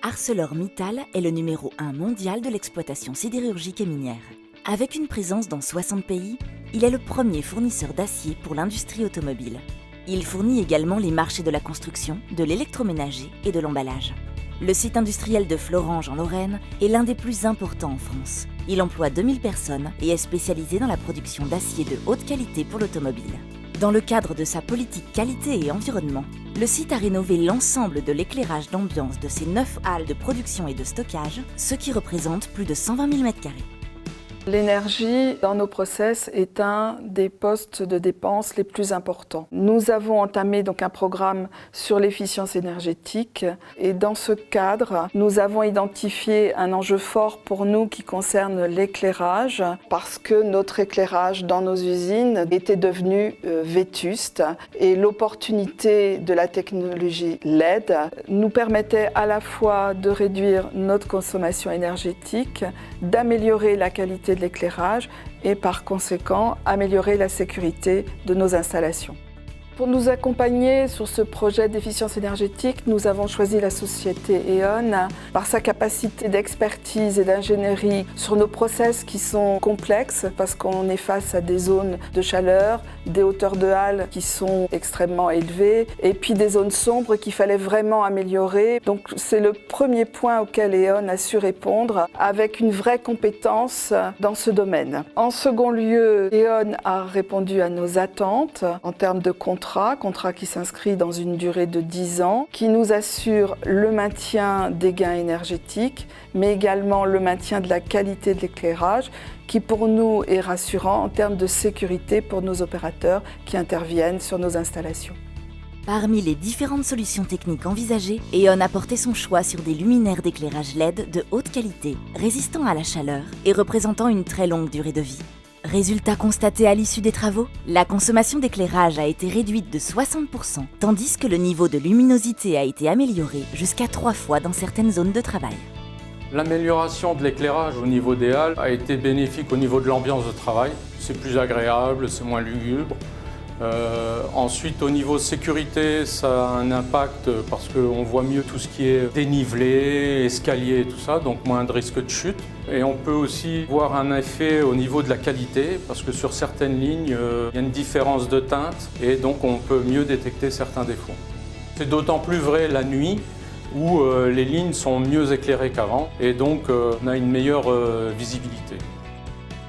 ArcelorMittal est le numéro 1 mondial de l'exploitation sidérurgique et minière. Avec une présence dans 60 pays, il est le premier fournisseur d'acier pour l'industrie automobile. Il fournit également les marchés de la construction, de l'électroménager et de l'emballage. Le site industriel de Florange en Lorraine est l'un des plus importants en France. Il emploie 2000 personnes et est spécialisé dans la production d'acier de haute qualité pour l'automobile. Dans le cadre de sa politique qualité et environnement, le site a rénové l'ensemble de l'éclairage d'ambiance de ses 9 halles de production et de stockage, ce qui représente plus de 120 000 m². L'énergie dans nos process est un des postes de dépenses les plus importants. Nous avons entamé donc un programme sur l'efficience énergétique et dans ce cadre, nous avons identifié un enjeu fort pour nous qui concerne l'éclairage parce que notre éclairage dans nos usines était devenu vétuste et l'opportunité de la technologie LED nous permettait à la fois de réduire notre consommation énergétique, d'améliorer la qualité de l'éclairage et par conséquent améliorer la sécurité de nos installations. Pour nous accompagner sur ce projet d'efficience énergétique, nous avons choisi la société E.ON par sa capacité d'expertise et d'ingénierie sur nos process qui sont complexes parce qu'on est face à des zones de chaleur, des hauteurs de halles qui sont extrêmement élevées et puis des zones sombres qu'il fallait vraiment améliorer. Donc c'est le premier point auquel E.ON a su répondre avec une vraie compétence dans ce domaine. En second lieu, E.ON a répondu à nos attentes en termes de contrat qui s'inscrit dans une durée de 10 ans, qui nous assure le maintien des gains énergétiques, mais également le maintien de la qualité de l'éclairage, qui pour nous est rassurant en termes de sécurité pour nos opérateurs qui interviennent sur nos installations. Parmi les différentes solutions techniques envisagées, E.ON a porté son choix sur des luminaires d'éclairage LED de haute qualité, résistants à la chaleur et représentant une très longue durée de vie. Résultat constaté à l'issue des travaux, la consommation d'éclairage a été réduite de 60%, tandis que le niveau de luminosité a été amélioré jusqu'à 3 fois dans certaines zones de travail. L'amélioration de l'éclairage au niveau des halles a été bénéfique au niveau de l'ambiance de travail. C'est plus agréable, c'est moins lugubre. Ensuite, au niveau sécurité, ça a un impact parce qu'on voit mieux tout ce qui est dénivelé, escalier et tout ça, donc moins de risque de chute. Et on peut aussi voir un effet au niveau de la qualité parce que sur certaines lignes, il y a une différence de teinte et donc on peut mieux détecter certains défauts. C'est d'autant plus vrai la nuit où les lignes sont mieux éclairées qu'avant et donc on a une meilleure visibilité.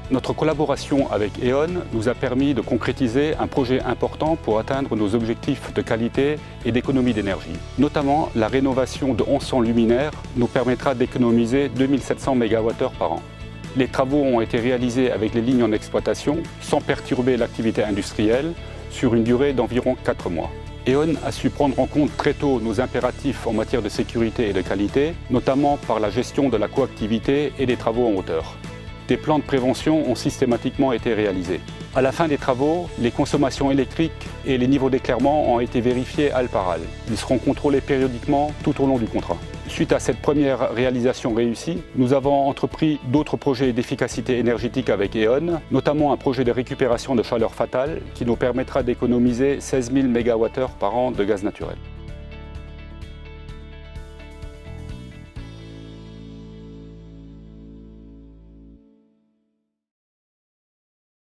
Notre collaboration avec E.ON nous a permis de concrétiser un projet important pour atteindre nos objectifs de qualité et d'économie d'énergie. Notamment, la rénovation de 1100 luminaires nous permettra d'économiser 2700 MWh par an. Les travaux ont été réalisés avec les lignes en exploitation sans perturber l'activité industrielle sur une durée d'environ 4 mois. E.ON a su prendre en compte très tôt nos impératifs en matière de sécurité et de qualité, notamment par la gestion de la coactivité et des travaux en hauteur. Des plans de prévention ont systématiquement été réalisés. À la fin des travaux, les consommations électriques et les niveaux d'éclairement ont été vérifiés halle par halle. Ils seront contrôlés périodiquement tout au long du contrat. Suite à cette première réalisation réussie, nous avons entrepris d'autres projets d'efficacité énergétique avec E.ON, notamment un projet de récupération de chaleur fatale qui nous permettra d'économiser 16 000 MWh par an de gaz naturel.